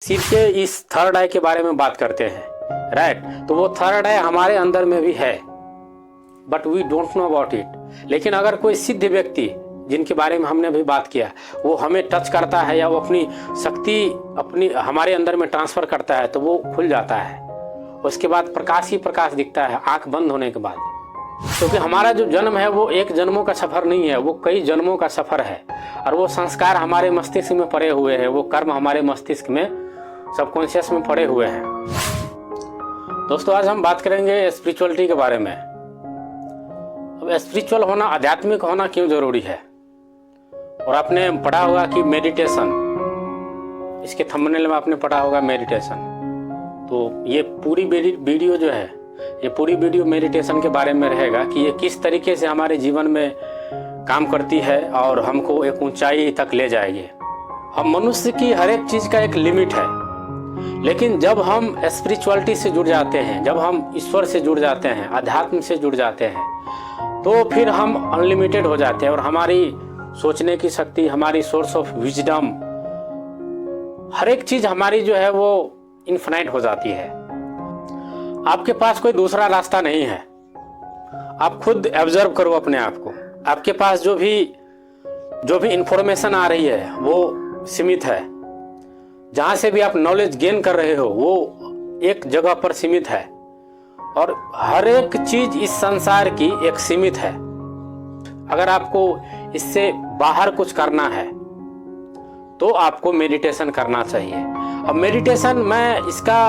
सिर के इस थर्ड आई के बारे में बात करते हैं, राइट। तो वो थर्ड आई हमारे अंदर में भी है, but we don't know about it. लेकिन अगर कोई सिद्ध व्यक्ति, जिनके बारे में हमने अभी बात किया, वो हमें टच करता है या वो अपनी शक्ति अपनी हमारे अंदर में ट्रांसफर करता है, तो वो खुल जाता है। उसके बाद प्रकाश ही प्रकाश दिखता है आंख बंद होने के बाद। क्योंकि हमारा जो जन्म है वो एक जन्मों का सफर नहीं है, वो कई जन्मों का सफर है। और वो संस्कार हमारे मस्तिष्क में पड़े हुए हैं, वो कर्म हमारे मस्तिष्क में सबकॉन्शियस में पड़े हुए हैं। दोस्तों, आज हम बात करेंगे स्पिरिचुअलिटी के बारे में। अब स्पिरिचुअल होना, आध्यात्मिक होना क्यों जरूरी है। और आपने पढ़ा होगा कि मेडिटेशन, इसके थंबनेल में आपने पढ़ा होगा मेडिटेशन। तो ये पूरी वीडियो जो है, ये पूरी वीडियो मेडिटेशन के बारे में रहेगा कि ये किस तरीके से हमारे जीवन में काम करती है और हमको एक ऊंचाई तक ले जाएगी। हम मनुष्य की हर एक चीज का एक लिमिट है, लेकिन जब हम स्पिरिचुअलिटी से जुड़ जाते हैं, जब हम ईश्वर से जुड़ जाते हैं, अध्यात्म से जुड़ जाते हैं, तो फिर हम अनलिमिटेड हो जाते हैं। और हमारी सोचने की शक्ति, हमारी सोर्स ऑफ विजडम, हर एक चीज हमारी जो है वो इन्फिनाइट हो जाती है। आपके पास कोई दूसरा रास्ता नहीं है। आप खुद ऑब्जर्व करो अपने आप को। आपके पास जो भी इंफॉर्मेशन आ रही है वो सीमित है। जहां से भी आप नॉलेज गेन कर रहे हो वो एक जगह पर सीमित है। और हर एक चीज इस संसार की एक सीमित है। अगर आपको इससे बाहर कुछ करना है तो आपको मेडिटेशन करना चाहिए। अब मेडिटेशन में इसका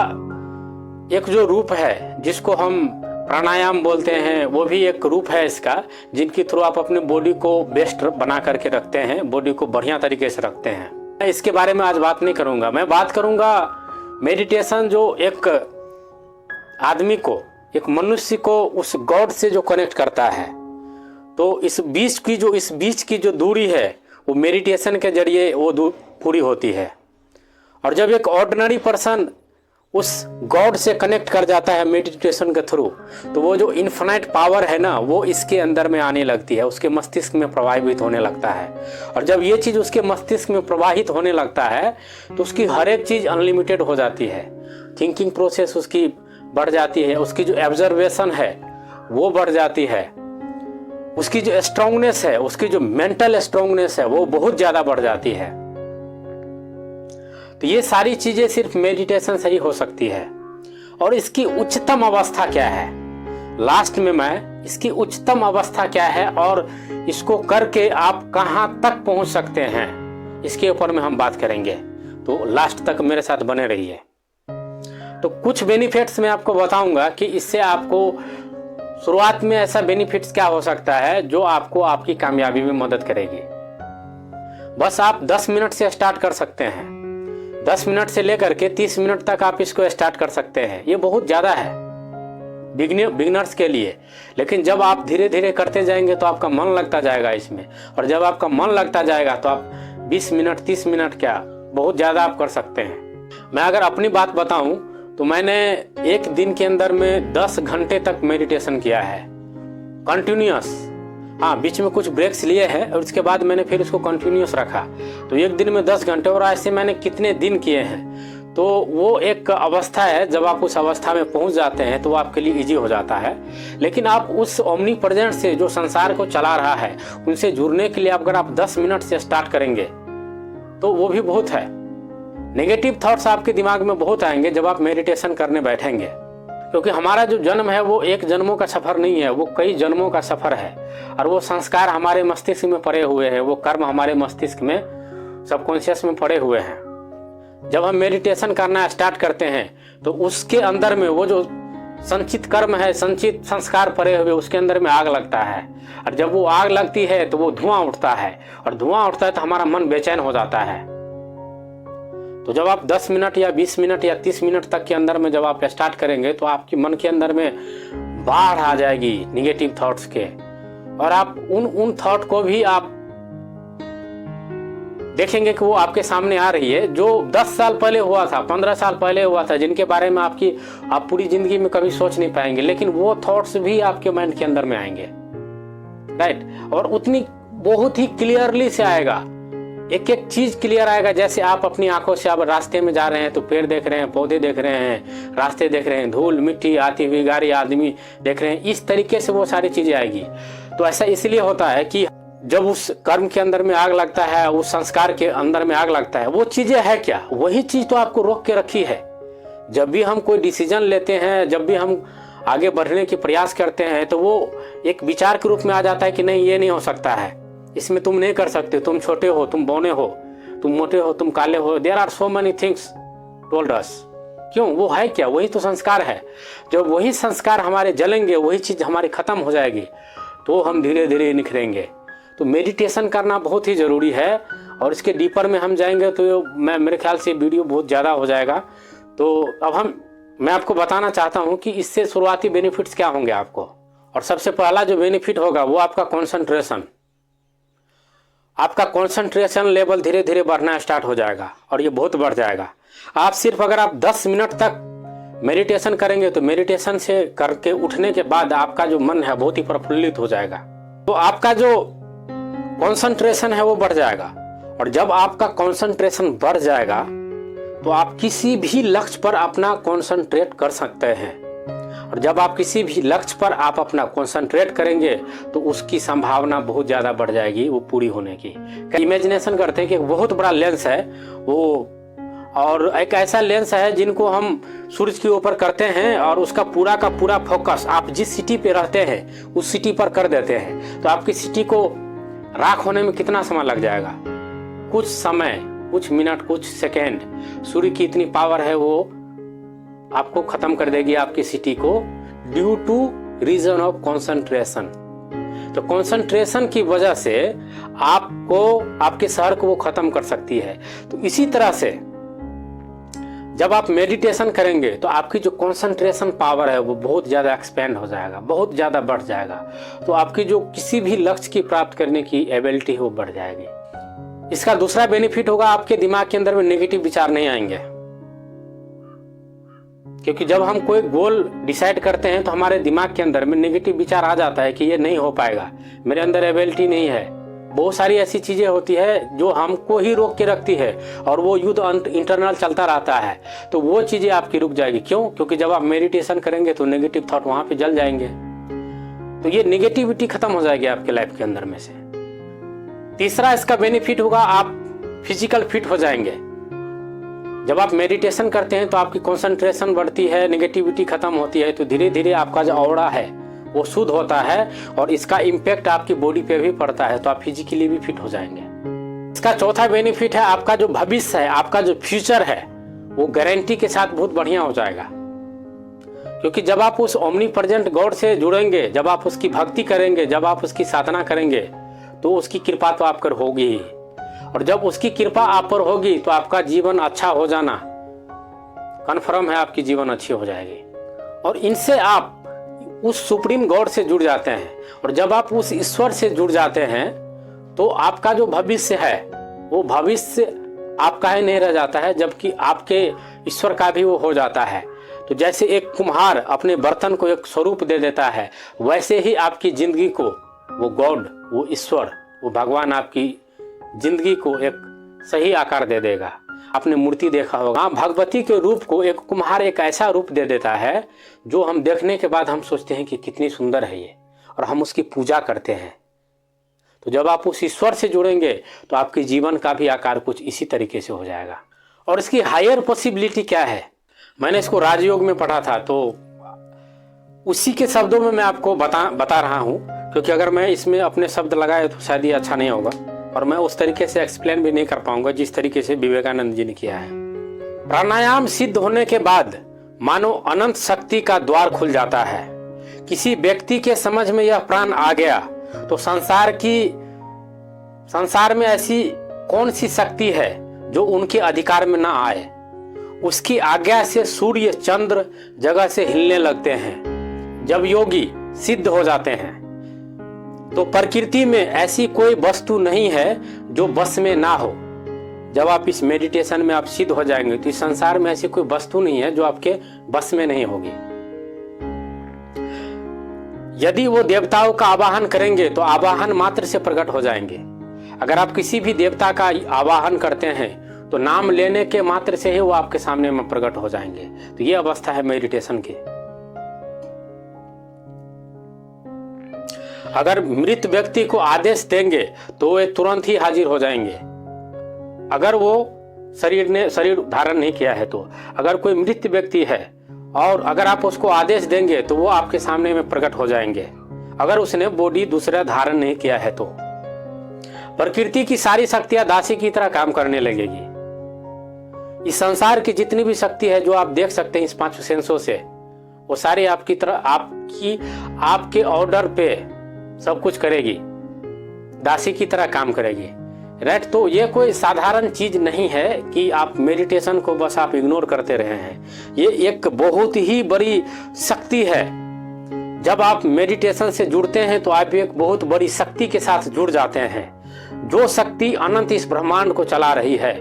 एक जो रूप है, जिसको हम प्राणायाम बोलते हैं, वो भी एक रूप है इसका, जिनके थ्रू आप अपने बॉडी को बेस्ट बना करके रखते हैं, बॉडी को बढ़िया तरीके से रखते हैं। मैं इसके बारे में आज बात नहीं करूंगा। मैं बात करूंगा मेडिटेशन जो एक आदमी को, एक मनुष्य को उस गॉड से जो कनेक्ट करता है। तो इस बीच की जो दूरी है वो मेडिटेशन के जरिए वो पूरी होती है। और जब एक ऑर्डिनरी पर्सन उस गॉड से कनेक्ट कर जाता है मेडिटेशन के थ्रू, तो वो जो इन्फिनाइट पावर है ना, वो इसके अंदर में आने लगती है, उसके मस्तिष्क में प्रवाहित होने लगता है। और जब ये चीज उसके मस्तिष्क में प्रवाहित होने लगता है तो उसकी हर एक चीज अनलिमिटेड हो जाती है। थिंकिंग प्रोसेस उसकी बढ़ जाती है, उसकी जो ऑब्जर्वेशन है वो बढ़ जाती है, उसकी जो स्ट्रांगनेस है, उसकी जो मेंटल स्ट्रांगनेस है वो बहुत ज्यादा बढ़ जाती है। तो ये सारी चीजें सिर्फ मेडिटेशन से ही हो सकती है। और इसकी उच्चतम अवस्था क्या है, लास्ट में मैं इसकी उच्चतम अवस्था क्या है और इसको करके आप कहां तक पहुंच सकते हैं, इसके ऊपर में हम बात करेंगे। तो लास्ट तक मेरे साथ बने रहिए। तो कुछ बेनिफिट्स मैं आपको बताऊंगा कि इससे आपको शुरुआत में ऐसा बेनिफिट्स क्या हो सकता है जो आपको आपकी कामयाबी में मदद करेगी। बस आप 10 मिनट से स्टार्ट कर सकते हैं। 10 मिनट से लेकर के 30 मिनट तक आप इसको स्टार्ट कर सकते हैं। ये बहुत ज्यादा है बिगिनर्स के लिए। लेकिन जब आप धीरे धीरे करते जाएंगे तो आपका मन लगता जाएगा इसमें। और जब आपका मन लगता जाएगा तो आप 20 मिनट 30 मिनट क्या, बहुत ज्यादा आप कर सकते हैं। मैं अगर अपनी बात बताऊं तो मैंने एक दिन के अंदर में 10 घंटे तक मेडिटेशन किया है, कंटिन्यूअस। हाँ, बीच में कुछ ब्रेक्स लिए हैं और उसके बाद मैंने फिर उसको कंटिन्यूअस रखा। तो एक दिन में 10 घंटे, और ऐसे मैंने कितने दिन किए हैं। तो वो एक अवस्था है, जब आप उस अवस्था में पहुंच जाते हैं तो वो आपके लिए इजी हो जाता है। लेकिन आप उस ओमनी प्रेजेंट से जो संसार को चला रहा है, उनसे जुड़ने के लिए अगर आप 10 मिनट से स्टार्ट करेंगे तो वो भी बहुत है। नेगेटिव थॉट्स आपके दिमाग में बहुत आएंगे जब आप मेडिटेशन करने बैठेंगे। क्योंकि हमारा जो जन्म है वो एक जन्मों का सफर नहीं है, वो कई जन्मों का सफर है। और वो संस्कार हमारे मस्तिष्क में पड़े हुए हैं, वो कर्म हमारे मस्तिष्क में सबकॉन्शियस में पड़े हुए हैं। जब हम मेडिटेशन करना स्टार्ट करते हैं तो उसके अंदर में वो जो संचित कर्म है, संचित संस्कार पड़े हुए, उसके अंदर में आग लगता है। और जब वो आग लगती है तो वो धुआं उठता है, और धुआं उठता है तो हमारा मन बेचैन हो जाता है। तो जब आप 10 मिनट या 20 मिनट या 30 मिनट तक के अंदर में जब आप स्टार्ट करेंगे तो आपके मन के अंदर में बाढ़ आ जाएगी निगेटिव थॉट्स के। और आप उन थॉट को भी आप देखेंगे कि वो आपके सामने आ रही है, जो 10 साल पहले हुआ था, 15 साल पहले हुआ था, जिनके बारे में आप पूरी जिंदगी में कभी सोच नहीं पाएंगे। लेकिन वो थॉट्स भी आपके माइंड के अंदर में आएंगे, राइट। और उतनी बहुत ही क्लियरली से आएगा, एक एक चीज क्लियर आएगा। जैसे आप अपनी आंखों से आप रास्ते में जा रहे हैं तो पेड़ देख रहे हैं, पौधे देख रहे हैं, रास्ते देख रहे हैं, धूल मिट्टी आती हुई गाड़ी आदमी देख रहे हैं, इस तरीके से वो सारी चीजें आएगी। तो ऐसा इसलिए होता है कि जब उस कर्म के अंदर में आग लगता है, उस संस्कार के अंदर में आग लगता है, वो चीजें है क्या, वही चीज तो आपको रोक के रखी है। जब भी हम कोई डिसीजन लेते हैं, जब भी हम आगे बढ़ने की प्रयास करते हैं, तो वो एक विचार के रूप में आ जाता है कि नहीं ये नहीं हो सकता है, इसमें तुम नहीं कर सकते, तुम छोटे हो, तुम बौने हो, तुम मोटे हो, तुम काले हो, there are so many things told us. क्यों? वो है क्या? वही तो संस्कार है। जब वही संस्कार हमारे जलेंगे, वही चीज हमारी खत्म हो जाएगी, तो हम धीरे धीरे निखरेंगे। तो मेडिटेशन करना बहुत ही जरूरी है। और इसके डीपर में हम जाएंगे तो मेरे ख्याल से वीडियो बहुत ज़्यादा हो जाएगा। तो अब मैं आपको बताना चाहता हूँ कि इससे शुरुआती बेनिफिट्स क्या होंगे आपको। और सबसे पहला जो बेनिफिट होगा वो आपका कंसंट्रेशन। आपका कंसंट्रेशन लेवल धीरे धीरे बढ़ना स्टार्ट हो जाएगा और ये बहुत बढ़ जाएगा। आप सिर्फ अगर आप 10 मिनट तक मेडिटेशन करेंगे तो मेडिटेशन से करके उठने के बाद आपका जो मन है बहुत ही प्रफुल्लित हो जाएगा। तो आपका जो कंसंट्रेशन है वो बढ़ जाएगा। और जब आपका कंसंट्रेशन बढ़ जाएगा तो आप किसी भी लक्ष्य पर अपना कंसंट्रेट कर सकते हैं। और जब आप किसी भी लक्ष्य पर आप अपना कंसंट्रेट करेंगे तो उसकी संभावना बहुत ज़्यादा बढ़ जाएगी वो पूरी होने की। इमेजिनेशन करते हैं कि एक बहुत बड़ा लेंस है वो, और एक ऐसा लेंस है जिनको हम सूरज के ऊपर करते हैं और उसका पूरा का पूरा फोकस आप जिस सिटी पे रहते हैं उस सिटी पर कर देते हैं, तो आपकी सिटी को राख होने में कितना समय लग जाएगा? कुछ समय, कुछ मिनट, कुछ सेकेंड। सूर्य की इतनी पावर है वो आपको खत्म कर देगी आपकी सिटी को, due to reason of concentration. तो कंसंट्रेशन की वजह से आपको आपके शहर को वो खत्म कर सकती है। तो इसी तरह से जब आप मेडिटेशन करेंगे तो आपकी जो कंसंट्रेशन पावर है वो बहुत ज़्यादा एक्सपेंड हो जाएगा, बहुत ज़्यादा बढ़ जाएगा। तो आपकी जो किसी भी लक्ष्य की प्राप्त करने की एबिलिटी है वो बढ़ जाएगी। इसका दूसरा बेनिफिट होगा आपके दिमाग के अंदर में नेगेटिव विचार नहीं आएंगे। क्योंकि जब हम कोई गोल डिसाइड करते हैं तो हमारे दिमाग के अंदर में नेगेटिव विचार आ जाता है कि ये नहीं हो पाएगा, मेरे अंदर एबिलिटी नहीं है। बहुत सारी ऐसी चीजें होती है जो हमको ही रोक के रखती है और वो युद्ध इंटरनल चलता रहता है। तो वो चीजें आपकी रुक जाएगी। क्यों? क्योंकि जब आप मेडिटेशन करेंगे तो नेगेटिव थॉट वहां पे जल जाएंगे, तो ये नेगेटिविटी खत्म हो जाएगी आपके लाइफ के अंदर में से। तीसरा इसका बेनिफिट होगा आप फिजिकल फिट हो जाएंगे। जब आप मेडिटेशन करते हैं तो आपकी कंसंट्रेशन बढ़ती है, नेगेटिविटी खत्म होती है, तो धीरे धीरे आपका जो ऑरा है वो शुद्ध होता है और इसका इम्पैक्ट आपकी बॉडी पे भी पड़ता है, तो आप फिजिकली भी फिट हो जाएंगे। इसका चौथा बेनिफिट है आपका जो भविष्य है, आपका जो फ्यूचर है वो गारंटी के साथ बहुत बढ़िया हो जाएगा। क्योंकि जब आप उस ओमनी प्रेजेंट गॉड से जुड़ेंगे, जब आप उसकी भक्ति करेंगे, जब आप उसकी साधना करेंगे तो उसकी कृपा तो आप पर होगी ही। और जब उसकी कृपा आप पर होगी तो आपका जीवन अच्छा हो जाना कन्फर्म है, आपकी जीवन अच्छी हो जाएगी। और इनसे आप उस सुप्रीम गॉड से जुड़ जाते हैं। और जब आप उस ईश्वर से जुड़ जाते हैं तो आपका जो भविष्य है वो भविष्य आपका ही नहीं रह जाता है, जबकि आपके ईश्वर का भी वो हो जाता है। तो जैसे एक कुम्हार अपने बर्तन को एक स्वरूप दे देता है, वैसे ही आपकी जिंदगी को वो गॉड, वो ईश्वर, वो भगवान आपकी जिंदगी को एक सही आकार दे देगा। आपने मूर्ति देखा होगा, भगवती के रूप को एक कुम्हार एक ऐसा रूप दे देता है जो हम देखने के बाद हम सोचते हैं कि कितनी सुंदर है ये, और हम उसकी पूजा करते हैं। तो जब आप उस ईश्वर से जुड़ेंगे तो आपके जीवन का भी आकार कुछ इसी तरीके से हो जाएगा। और इसकी हायर पॉसिबिलिटी क्या है, मैंने इसको राजयोग में पढ़ा था, तो उसी के शब्दों में मैं आपको बता रहा हूँ। क्योंकि अगर मैं इसमें अपने शब्द लगाए तो शायद ये अच्छा नहीं होगा, और मैं उस तरीके से एक्सप्लेन भी नहीं कर पाऊंगा जिस तरीके से विवेकानंद जी ने किया है। प्राणायाम सिद्ध होने के बाद मानो अनंत शक्ति का द्वार खुल जाता है। किसी व्यक्ति के समझ में यह प्राण आ गया तो संसार में ऐसी कौन सी शक्ति है जो उनके अधिकार में ना आए। उसकी आज्ञा से सूर्य चंद्र जगह से हिलने लगते हैं। जब योगी सिद्ध हो जाते हैं तो प्रकृति में ऐसी कोई वस्तु नहीं है जो बस में ना हो। जब आप इस मेडिटेशन में आप सिद्ध हो जाएंगे तो इस संसार में ऐसी कोई वस्तु नहीं है जो आपके बस में नहीं होगी। यदि वो देवताओं का आवाहन करेंगे तो आवाहन मात्र से प्रकट हो जाएंगे। अगर आप किसी भी देवता का आवाहन करते हैं तो नाम लेने के मात्र से ही वो आपके सामने में प्रकट हो जाएंगे। तो ये अवस्था है मेडिटेशन की। अगर मृत व्यक्ति को आदेश देंगे तो वे तुरंत ही हाजिर हो जाएंगे, अगर वो शरीर धारण नहीं किया है तो। अगर कोई मृत व्यक्ति है और अगर आप उसको आदेश देंगे तो वो आपके सामने में प्रकट हो जाएंगे, अगर उसने बॉडी दूसरा धारण नहीं किया है तो। प्रकृति की सारी शक्तियां दासी की तरह काम करने लगेगी। इस संसार की जितनी भी शक्ति है जो आप देख सकते हैं इस 5 सेंसों से, वो सारी आपकी तरह आपके ऑर्डर पे सब कुछ करेगी, दासी की तरह काम करेगी। राइट। तो ये कोई साधारण चीज नहीं है कि आप मेडिटेशन को बस आप इग्नोर करते रहे हैं। ये एक बहुत ही बड़ी शक्ति है। जब आप मेडिटेशन से जुड़ते हैं तो आप एक बहुत बड़ी शक्ति के साथ जुड़ जाते हैं, जो शक्ति अनंत इस ब्रह्मांड को चला रही है,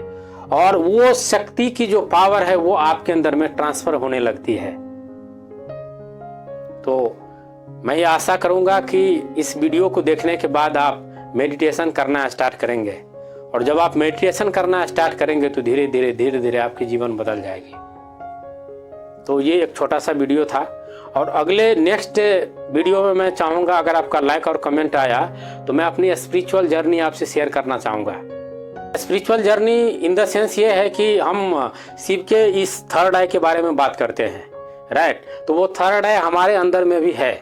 और वो शक्ति की जो पावर है वो आपके अंदर में ट्रांसफर होने लगती है। तो मैं ये आशा करूंगा कि इस वीडियो को देखने के बाद आप मेडिटेशन करना स्टार्ट करेंगे, और जब आप मेडिटेशन करना स्टार्ट करेंगे तो धीरे धीरे आपकी जीवन बदल जाएगी। तो ये एक छोटा सा वीडियो था, और अगले नेक्स्ट वीडियो में मैं चाहूँगा अगर आपका लाइक और कमेंट आया तो मैं अपनी स्पिरिचुअल जर्नी आपसे शेयर करना चाहूँगा। Spiritual journey in the sense ये है कि हम शिव के इस थर्ड आई के बारे में बात करते हैं। राइट। तो वो थर्ड आई हमारे अंदर में भी है,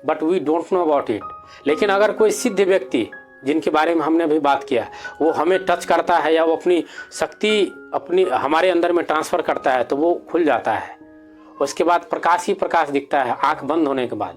but we don't know about it. लेकिन अगर कोई सिद्ध व्यक्ति जिनके बारे में हमने अभी बात किया वो हमें टच करता है या वो अपनी शक्ति हमारे अंदर में ट्रांसफर करता है तो वो खुल जाता है। उसके बाद प्रकाश ही प्रकाश दिखता है आंख बंद होने के बाद।